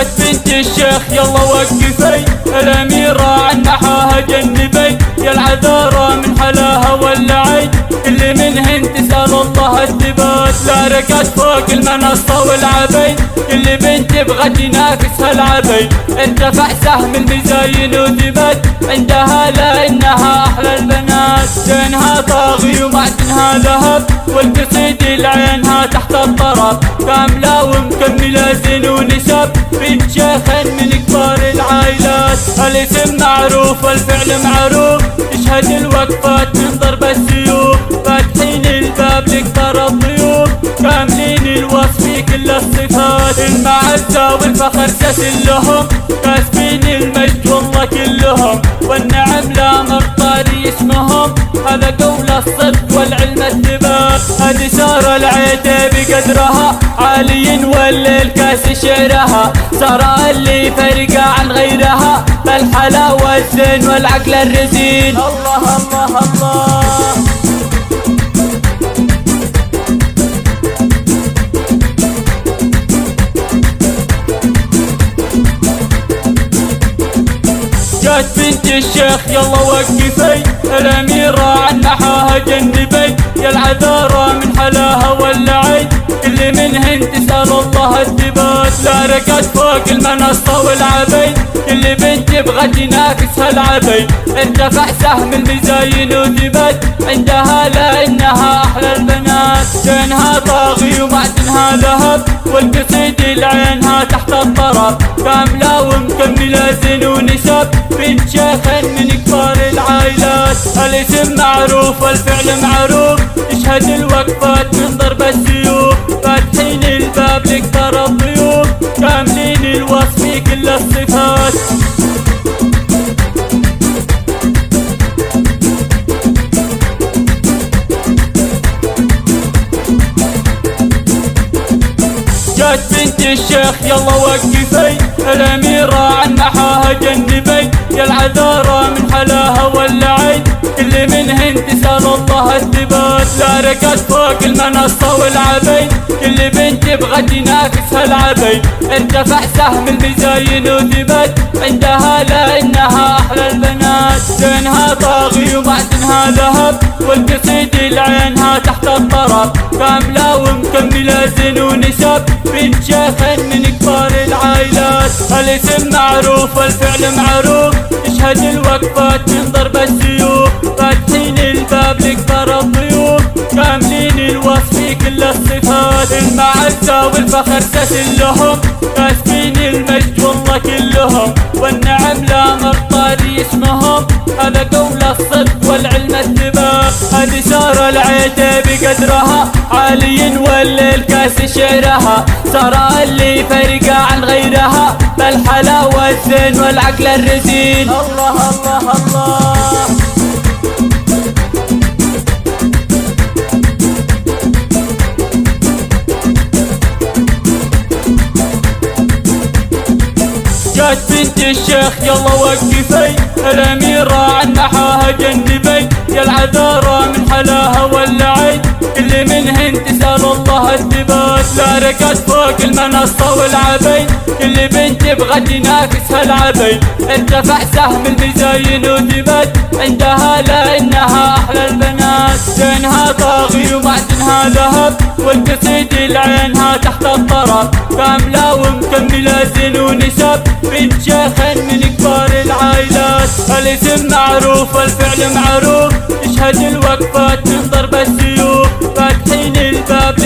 جات بنت الشيخ يلا وقفي، الأميرة عن نحاها جنبي، يا العذارى من حلاها ولعي، اللي منهن تسأل الله الثبات، لا ركض فوق المنصة والعبي، اللي بنت بغت ينافسها العبي، ارتفع سهم المزاين وثبت، عندها لأنها أحلى البنات، زينها طاغي ومعدنها ذهب، والقصيدة لعينها تحت الطرف، كاملة ومكملة زين ونسب، بنت شيخ من كبار العائلات، الاسم معروف والفعل معروف، تشهد الوقفات من ضرب السيوف، فاتحين الباب لكثر الضيوف، كاملين الوصف في كل الصفات، المعزة والفخر سسل لهم، كاسبين المجد والله كلهم، والنعم لا مقطاري اسمهم، هذا قول الصدق والعلم الثبات، هذه سارة العيدة بقدرها، عالي والليل كاس شعرها، سارة اللي فرقة عن غيرها، بالحلاوة الزين والعقل الرزين، الله الله الله. جات بنت الشيخ يلا وقفي، الأميرة عن نحاها جنبي، يا العذارى من حلاها ولعي، اللي منهن تسأل الله الثبات، لا ركض فوق المنصة والعبي، اللي بنت بغت ينافسها العبي، ارتفع سهم المزاين وثبت، عندها لأنها أحلى البنات، زينها طاغي ومعدنها ذهب، والقصيدة لعينها تحت الطرف، كاملة ومكملة زين ونسب، بنت شيخ من كبار العائلات، الاسم معروف والفعل معروف، تشهد الوقفات من ضرب السيوف، فاتحين الباب لكثر الضيوف، كاملين الوصف في كل الصفات. جات بنت الشيخ يلا وقفي، الأميرة عن نحاها جنبي، يا العذارى من حلاها ولعي، اللي منهن تسأل الله الثبات، لا ركض فوق المنصة والعبي، اللي بنت بغت ينافسها العبي، ارتفع سهم المزاين وثبت، عندها لأنها أحلى البنات، زينها طاغي ومعدنها ذهب، والقصيدة لعينها تحت الطرف، كاملة ومكملة زين ونسب، بنت شيخ من كبار العائلات، الاسم معروف والفعل معروف، تشهد الوقفات من ضرب السيوف، فاتحين الباب لكثر الضيوف، كاملين الوصف في كل الصفات، المعزة والفخر سسل لهم، كاسبين المجد والله كلهم، والنعم لا مقطاري اسمهم، هذا قول الصدق والعلم الثبات، هذه سارة العيدة بقدرها، عالي والليل كاس شعرها، سارة اللي فرقة عن غيرها، بالحلاوة الزين والعقل الرزين، الله الله الله. جات بنت الشيخ يلا وقفي، الأميرة عن نحاها جنبي، يا العذارى من حلاها ولعي، اللي منهن تسأل الله الثبات، لا ركض فوق المنصة والعبي، اللي بنت بغت ينافسها العبي، ارتفع سهم المزاين وثبت، عندها لأنها أحلى البنات، زينها طاغي ومعدنها ذهب، والقصيدة لعينها تحت الطرف، كاملة ومكملة زين ونسب، بنت شيخ من كبار العائلات، الاسم معروف والفعل معروف، تشهد الوقفات من ضرب السيوف، فاتحين الباب